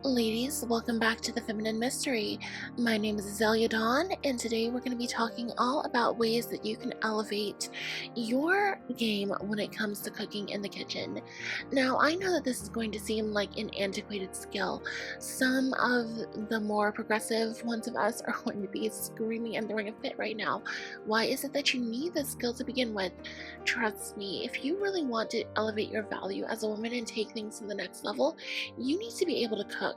Ladies, welcome back to the Feminine Mystery. My name is Azalea Dawn, and today we're going to be talking all about ways that you can elevate your game when it comes to cooking in the kitchen. Now, I know that this is going to seem like an antiquated skill. Some of the more progressive ones of us are going to be screaming and throwing a fit right now. Why is it that you need this skill to begin with? Trust me, if you really want to elevate your value as a woman and take things to the next level, you need to be able to cook.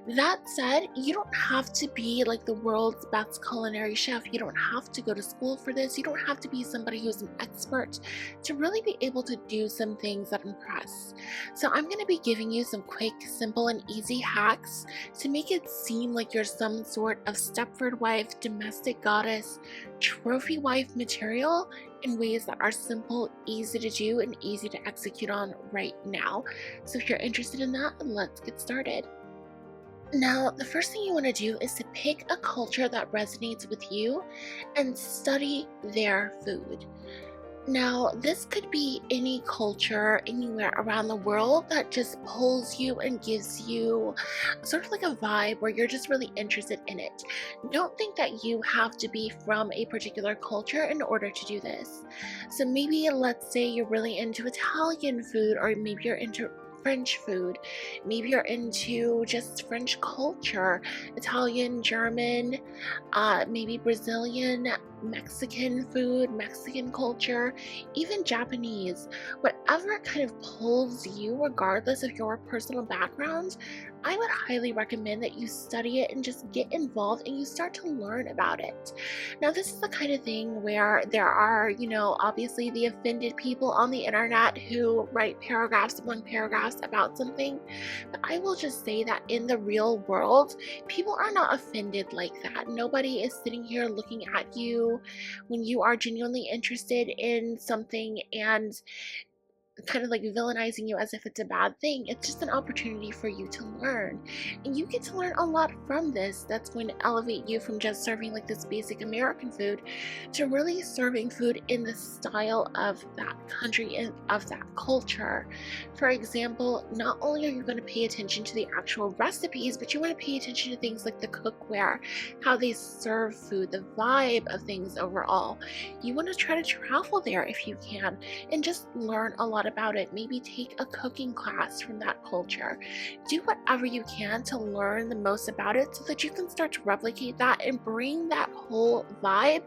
That said, you don't have to be like the world's best culinary chef. You don't have to go to school for this. You don't have to be somebody who's an expert to really be able to do some things that impress. So I'm going to be giving you some quick, simple, and easy hacks to make it seem like you're some sort of Stepford wife, domestic goddess, trophy wife material in ways that are simple, easy to do, and easy to execute on right now. So if you're interested in that, let's get started. Now, the first thing you want to do is to pick a culture that resonates with you and study their food. Now, this could be any culture anywhere around the world that just pulls you and gives you sort of like a vibe where you're just really interested in it. Don't think that you have to be from a particular culture in order to do this. So maybe let's say you're really into Italian food, or maybe you're into French food. Maybe you're into just French culture, Italian, German, maybe Brazilian, Mexican food, Mexican culture, even Japanese. Whatever kind of pulls you, regardless of your personal background, I would highly recommend that you study it and just get involved and you start to learn about it. Now, this is the kind of thing where there are, obviously the offended people on the internet who write paragraphs upon paragraphs about something. But I will just say that in the real world, people are not offended like that. Nobody is sitting here looking at you when you are genuinely interested in something and kind of like villainizing you as if it's a bad thing. It's just an opportunity for you to learn, and you get to learn a lot from this that's going to elevate you from just serving like this basic American food to really serving food in the style of that country and of that culture. For example, not only are you going to pay attention to the actual recipes, but you want to pay attention to things like the cookware, how they serve food, the vibe of things overall. You want to try to travel there if you can and just learn a lot about it. Maybe take a cooking class from that culture. Do whatever you can to learn the most about it so that you can start to replicate that and bring that whole vibe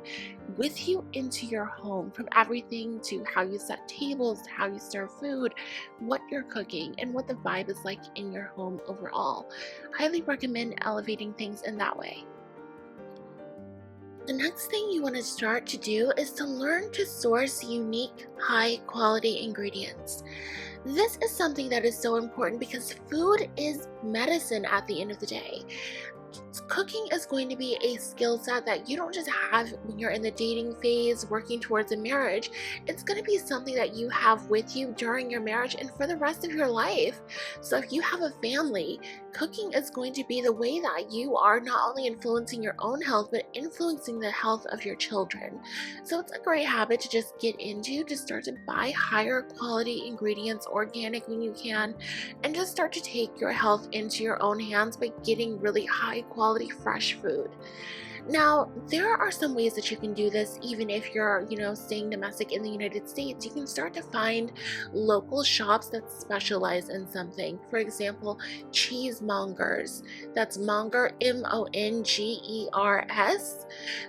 with you into your home, from everything to how you set tables, to how you serve food, what you're cooking, and what the vibe is like in your home overall. Highly recommend elevating things in that way. The next thing you want to start to do is to learn to source unique, high quality ingredients. This is something that is so important because food is medicine at the end of the day. Cooking is going to be a skill set that you don't just have when you're in the dating phase working towards a marriage. It's going to be something that you have with you during your marriage and for the rest of your life. So if you have a family, cooking is going to be the way that you are not only influencing your own health but influencing the health of your children. So it's a great habit to just get into, to start to buy higher quality ingredients, organic when you can, and just start to take your health into your own hands by getting really high quality fresh food. Now, there are some ways that you can do this even if you're, staying domestic in the United States. You can start to find local shops that specialize in something. For example, cheesemongers. That's monger, Mongers.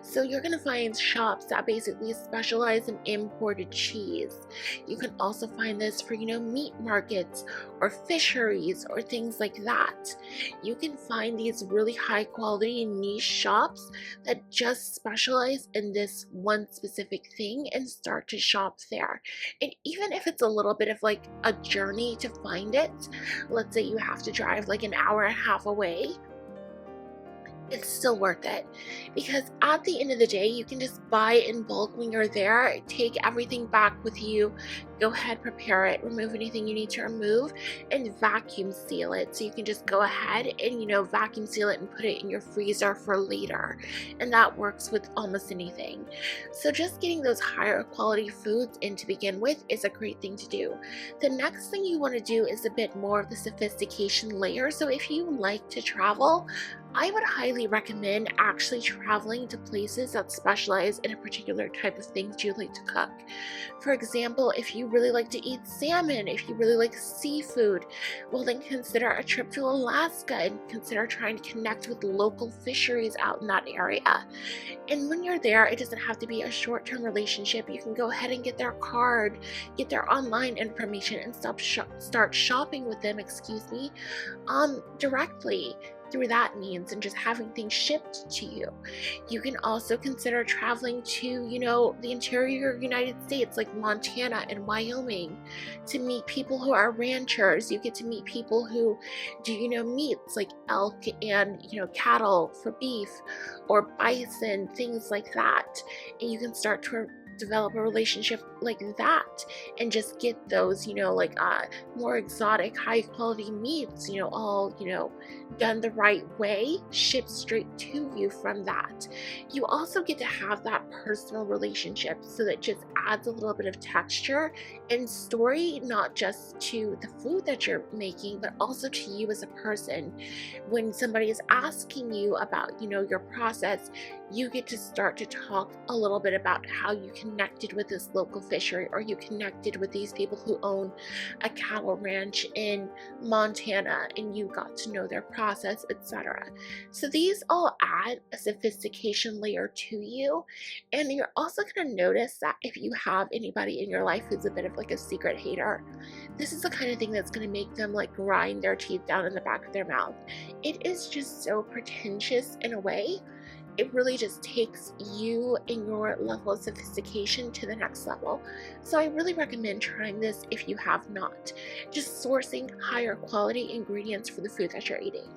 So you're going to find shops that basically specialize in imported cheese. You can also find this for, meat markets or fisheries or things like that. You can find these really high quality niche shops that just specialize in this one specific thing and start to shop there. And even if it's a little bit of like a journey to find it, let's say you have to drive like an hour and a half away, it's still worth it, because at the end of the day you can just buy in bulk when you're there, take everything back with you, go ahead, prepare it, remove anything you need to remove, and vacuum seal it. So you can just go ahead and, vacuum seal it and put it in your freezer for later. And that works with almost anything. So just getting those higher quality foods in to begin with is a great thing to do. The next thing you want to do is a bit more of the sophistication layer. So if you like to travel, I would highly recommend actually traveling to places that specialize in a particular type of things you like to cook. For example, if you really like to eat salmon, if you really like seafood, well then consider a trip to Alaska and consider trying to connect with local fisheries out in that area. And when you're there, it doesn't have to be a short-term relationship. You can go ahead and get their card, get their online information, and start shopping with them, directly through that means, and just having things shipped to you. You can also consider traveling to, the interior United States, like Montana and Wyoming, to meet people who are ranchers. You get to meet people who do, meats like elk and, cattle for beef, or bison, things like that. And you can start to develop a relationship like that and just get those, more exotic, high quality meats, all, done the right way, shipped straight to you from that. You also get to have that personal relationship, so that just adds a little bit of texture and story, not just to the food that you're making, but also to you as a person. When somebody is asking you about, your process, you get to start to talk a little bit about how you connected with this local fishery, or you connected with these people who own a cattle ranch in Montana, and you got to know their process, etc. So these all add a sophistication layer to you. And you're also going to notice that if you have anybody in your life who's a bit of like a secret hater, this is the kind of thing that's going to make them like grind their teeth down in the back of their mouth. It is just so pretentious in a way. It really just takes you and your level of sophistication to the next level. So I really recommend trying this if you have not. Just sourcing higher quality ingredients for the food that you're eating.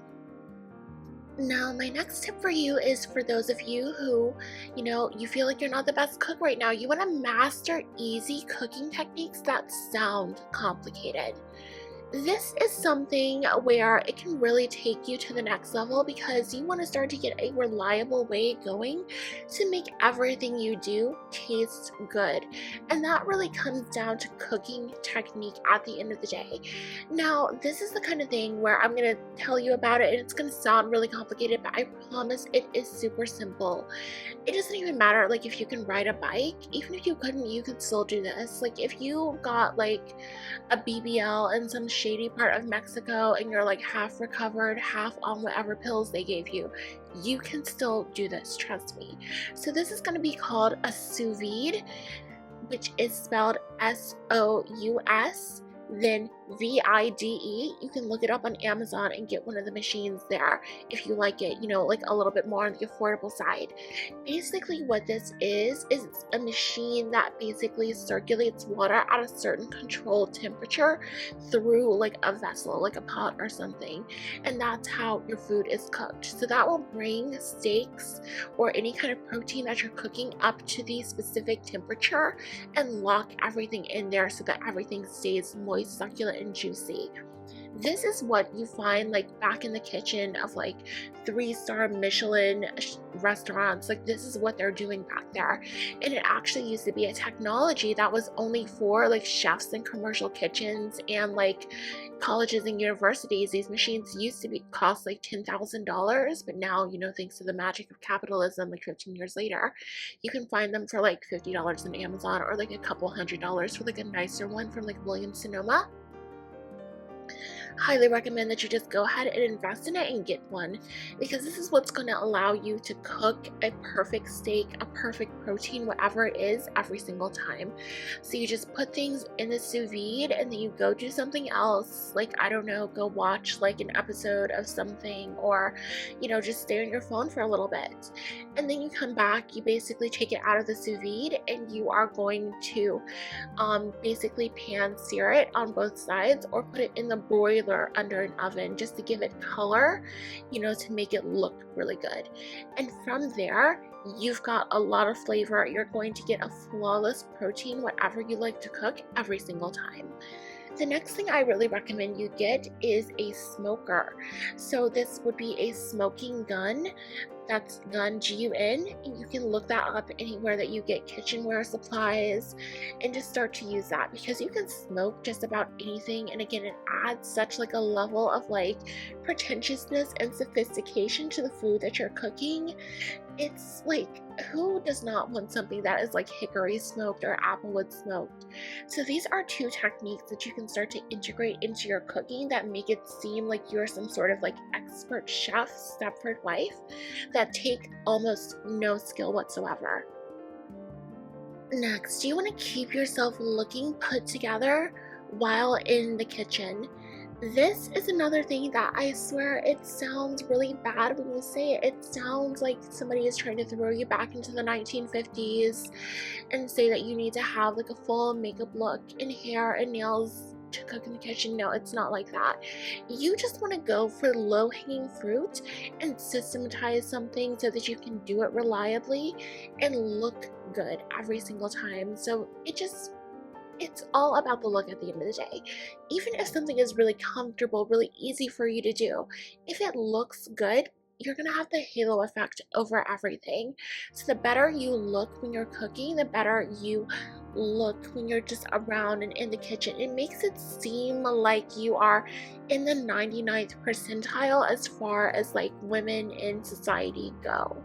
Now, my next tip for you is for those of you who, you feel like you're not the best cook right now. You want to master easy cooking techniques that sound complicated. This is something where it can really take you to the next level, because you want to start to get a reliable way going to make everything you do taste good. And that really comes down to cooking technique at the end of the day. Now, this is the kind of thing where I'm going to tell you about it and it's going to sound really complicated, but I promise it is super simple. It doesn't even matter like if you can ride a bike. Even if you couldn't, you could still do this. Like if you got like a BBL in some shady part of Mexico and you're like half recovered, half on whatever pills they gave you, you can still do this, trust me. So this is going to be called a sous vide, which is spelled S-O-U-S, then VIDE. You can look it up on Amazon and get one of the machines there if you like it, like a little bit more on the affordable side. Basically what this is it's a machine that basically circulates water at a certain controlled temperature through like a vessel, like a pot or something, and that's how your food is cooked. So that will bring steaks or any kind of protein that you're cooking up to the specific temperature and lock everything in there so that everything stays moist, succulent, and juicy. This is what you find like back in the kitchen of like 3-star Michelin restaurants. Like this is what they're doing back there. And it actually used to be a technology that was only for like chefs in commercial kitchens and like colleges and universities. These machines used to cost like $10,000, but now, thanks to the magic of capitalism, like 15 years later, you can find them for like $50 on Amazon, or like a couple $100 for like a nicer one from like Williams Sonoma. Highly recommend that you just go ahead and invest in it and get one, because this is what's going to allow you to cook a perfect steak, a perfect protein, whatever it is, every single time. So you just put things in the sous vide and then you go do something else, like I don't know, go watch like an episode of something, or just stay on your phone for a little bit, and then you come back, you basically take it out of the sous vide and you are going to basically pan sear it on both sides, or put it in the broiler regular under an oven just to give it color, to make it look really good. And from there, you've got a lot of flavor. You're going to get a flawless protein, whatever you like to cook, every single time. The next thing I really recommend you get is a smoker. So this would be a smoking gun. That's gun, Gun. You can look that up anywhere that you get kitchenware supplies and just start to use that, because you can smoke just about anything. And again, it adds such like a level of like pretentiousness and sophistication to the food that you're cooking. It's like, who does not want something that is like hickory smoked or applewood smoked? So these are two techniques that you can start to integrate into your cooking that make it seem like you're some sort of like expert chef, Stepford wife, that take almost no skill whatsoever. Next, you want to keep yourself looking put together while in the kitchen. This is another thing that I swear it sounds really bad when you say it. It sounds like somebody is trying to throw you back into the 1950s and say that you need to have like a full makeup look and hair and nails to cook in the kitchen. No, it's not like that. You just want to go for low-hanging fruit and systematize something so that you can do it reliably and look good every single time. So it's all about the look at the end of the day. Even if something is really comfortable, really easy for you to do, if it looks good, you're gonna have the halo effect over everything. So the better you look when you're cooking, the better you look when you're just around and in the kitchen. It makes it seem like you are in the 99th percentile as far as like women in society go,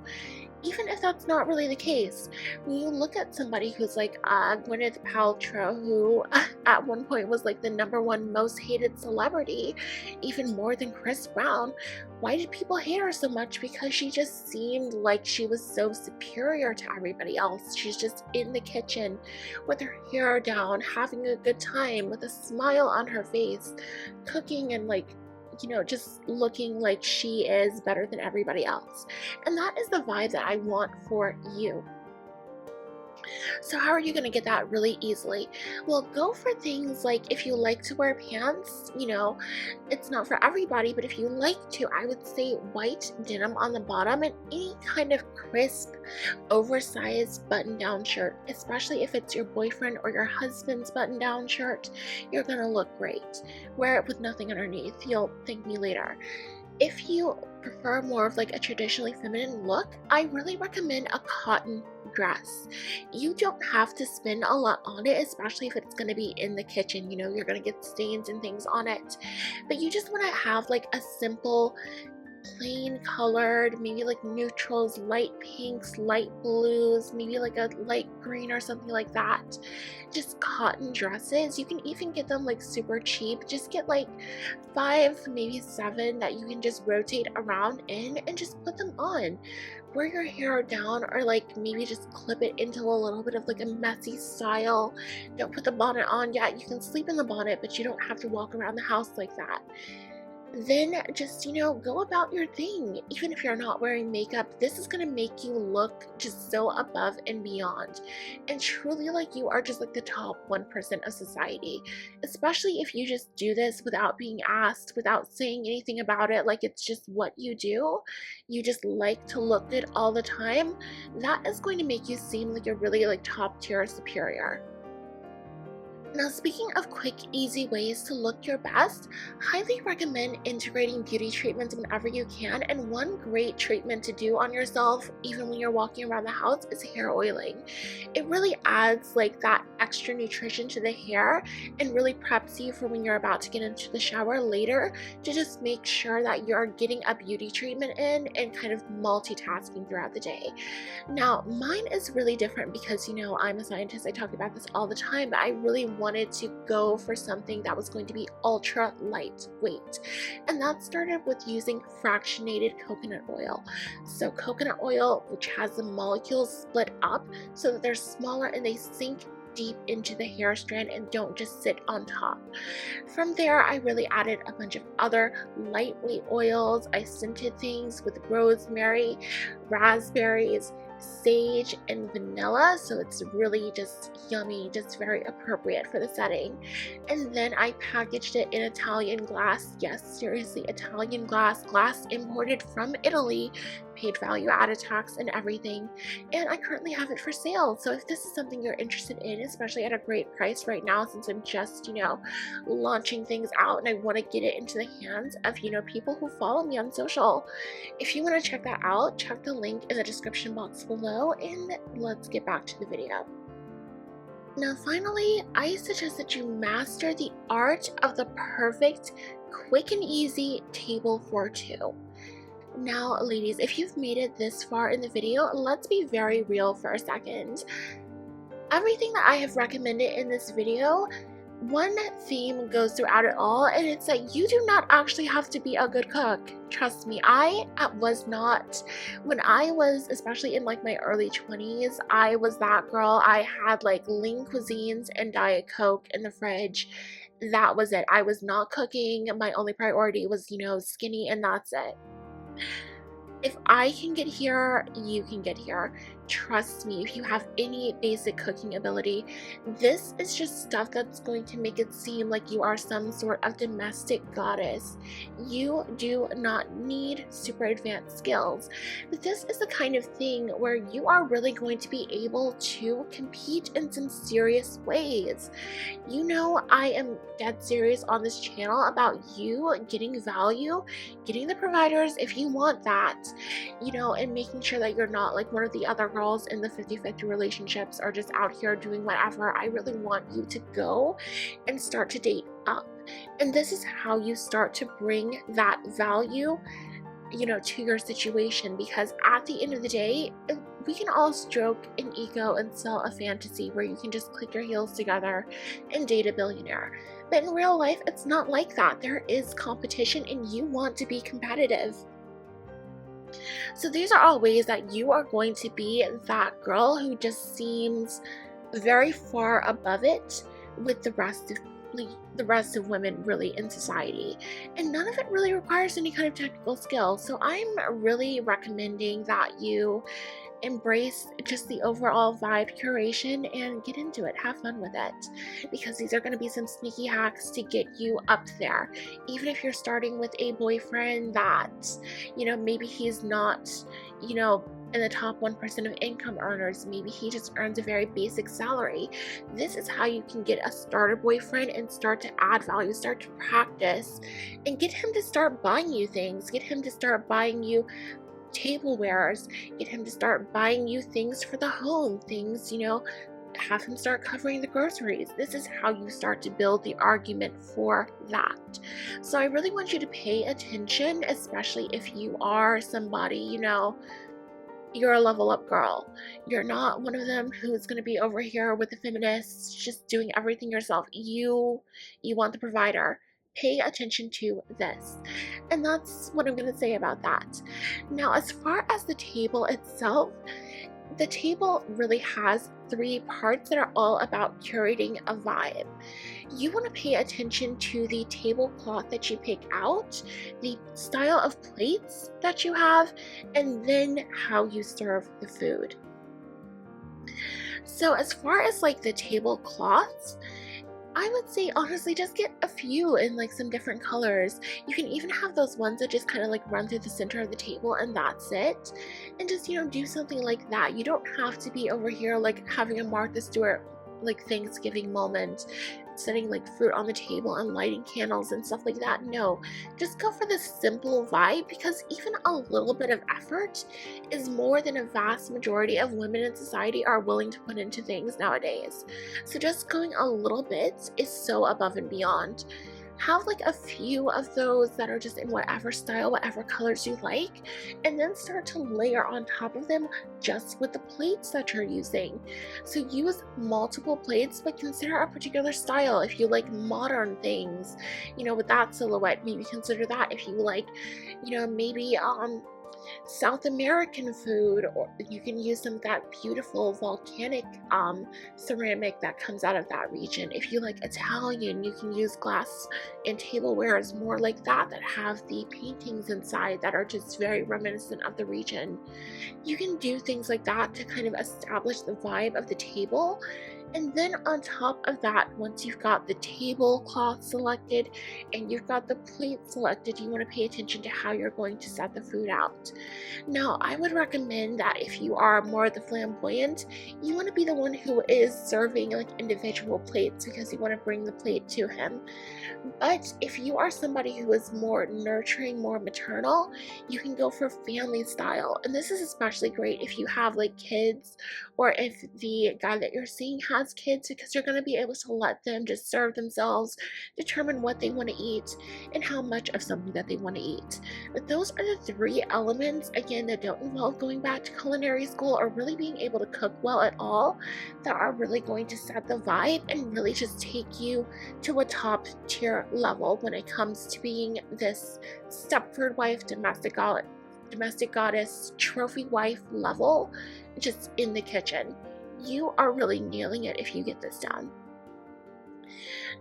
even if that's not really the case. When you look at somebody who's like Gwyneth Paltrow, who at one point was like the #1 most hated celebrity, even more than Chris Brown, why did people hate her so much? Because she just seemed like she was so superior to everybody else. She's just in the kitchen with her hair down, having a good time, with a smile on her face, cooking and like, just looking like she is better than everybody else. And that is the vibe that I want for you. So how are you going to get that really easily? Well, go for things like, if you like to wear pants, it's not for everybody, but if you like to, I would say white denim on the bottom and any kind of crisp, oversized button-down shirt, especially if it's your boyfriend or your husband's button-down shirt. You're going to look great. Wear it with nothing underneath. You'll thank me later. If you prefer more of like a traditionally feminine look, I really recommend a cotton dress. You don't have to spend a lot on it, especially if it's going to be in the kitchen. You're going to get stains and things on it, but you just want to have like a simple, plain colored, maybe like neutrals, light pinks, light blues, maybe like a light green or something like that. Just cotton dresses. You can even get them like super cheap. Just get like 5, maybe 7 that you can just rotate around in and just put them on. Wear your hair down, or like maybe just clip it into a little bit of like a messy style. Don't put the bonnet on yet. You can sleep in the bonnet, but you don't have to walk around the house like that. Then just, go about your thing. Even if you're not wearing makeup, this is going to make you look just so above and beyond, and truly like you are just like the top 1% of society, especially if you just do this without being asked, without saying anything about it, like it's just what you do. You just like to look good all the time. That is going to make you seem like you're really like top tier superior. Now, speaking of quick, easy ways to look your best, highly recommend integrating beauty treatments whenever you can. And one great treatment to do on yourself, even when you're walking around the house, is hair oiling. It really adds like that extra nutrition to the hair and really preps you for when you're about to get into the shower later, to just make sure that you're getting a beauty treatment in and kind of multitasking throughout the day. Now, mine is really different because, I'm a scientist. I talk about this all the time, but I really wanted to go for something that was going to be ultra lightweight, and that started with using fractionated coconut oil. So coconut oil, which has the molecules split up so that they're smaller and they sink deep into the hair strand and don't just sit on top. From there, I really added a bunch of other lightweight oils. I scented things with rosemary, raspberries, sage and vanilla, so it's really just yummy, just very appropriate for the setting. And then I packaged it in Italian glass. Yes, seriously, Italian glass imported from Italy, paid value added tax and everything, and I currently have it for sale. So if this is something you're interested in, especially at a great price right now, since I'm just, launching things out and I want to get it into the hands of, people who follow me on social. If you want to check that out, check the link in the description box below, and let's get back to the video. Now finally, I suggest that you master the art of the perfect, quick and easy table for two. Now, ladies, if you've made it this far in the video, let's be very real for a second. Everything that I have recommended in this video, one theme goes throughout it all, and it's that you do not actually have to be a good cook. Trust me, I was not. When I was, especially in like my early 20s, I was that girl. I had like lean cuisines and Diet Coke in the fridge. That was it. I was not cooking. My only priority was, skinny, and that's it. If I can get here, you can get here. Trust me, if you have any basic cooking ability, this is just stuff that's going to make it seem like you are some sort of domestic goddess. You do not need super advanced skills, but this is the kind of thing where you are really going to be able to compete in some serious ways. I am dead serious on this channel about you getting value, getting the providers if you want that, and making sure that you're not like one of the other girls in the 50-50 relationships or just out here doing whatever. I really want you to go and start to date up. And this is how you start to bring that value, to your situation, because at the end of the day, we can all stroke an ego and sell a fantasy where you can just click your heels together and date a billionaire. But in real life, it's not like that. There is competition and you want to be competitive. So these are all ways that you are going to be that girl who just seems very far above it with the rest of women really in society, and none of it really requires any kind of technical skill. So I'm really recommending that you embrace just the overall vibe curation and get into it, have fun with it, because these are going to be some sneaky hacks to get you up there. Even if you're starting with a boyfriend that, maybe he's not, in the top 1% of income earners, maybe he just earns a very basic salary. This is how you can get a starter boyfriend and start to add value, start to practice, and get him to start buying you things, get him to start buying you tablewares, get him to start buying you things for the home, things, have him start covering the groceries. This is how you start to build the argument for that. So I really want you to pay attention, especially if you are somebody, you're a level up girl. You're not one of them who's going to be over here with the feminists just doing everything yourself. You want the provider. Pay attention to this. And that's what I'm going to say about that. Now, as far as the table itself, the table really has 3 parts that are all about curating a vibe. You want to pay attention to the tablecloth that you pick out, the style of plates that you have, and then how you serve the food. So as far as like the tablecloths, I would say honestly just get a few in like some different colors. You can even have those ones that just kind of like run through the center of the table and that's it. And just, do something like that. You don't have to be over here like having a Martha Stewart like Thanksgiving moment, setting like fruit on the table and lighting candles and stuff like that. No, just go for the simple vibe, because even a little bit of effort is more than a vast majority of women in society are willing to put into things nowadays. So just going a little bit is so above and beyond. Have like a few of those that are just in whatever style, whatever colors you like, and then start to layer on top of them just with the plates that you're using. So use multiple plates, but consider a particular style. If you like modern things, with that silhouette, maybe consider that. If you like, maybe South American food, or you can use some of that beautiful volcanic ceramic that comes out of that region. If you like Italian, you can use glass and tablewares more like that have the paintings inside that are just very reminiscent of the region. You can do things like that to kind of establish the vibe of the table. And then on top of that, once you've got the tablecloth selected and you've got the plate selected, you want to pay attention to how you're going to set the food out. Now, I would recommend that if you are more the flamboyant, you want to be the one who is serving like individual plates because you want to bring the plate to him. But if you are somebody who is more nurturing, more maternal, you can go for family style. And this is especially great if you have like kids, or if the guy that you're seeing has kids, because you're going to be able to let them just serve themselves, determine what they want to eat, and how much of something that they want to eat. But those are the three elements, again, that don't involve going back to culinary school or really being able to cook well at all, that are really going to set the vibe and really just take you to a top tier level when it comes to being this Stepford wife, domestic goddess, trophy wife level, just in the kitchen. You are really nailing it if you get this done.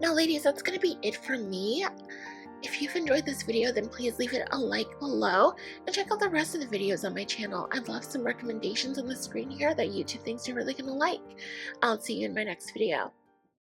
Now, ladies, that's going to be it for me. If you've enjoyed this video, then please leave it a like below and check out the rest of the videos on my channel. I've left some recommendations on the screen here that YouTube thinks you're really going to like. I'll see you in my next video.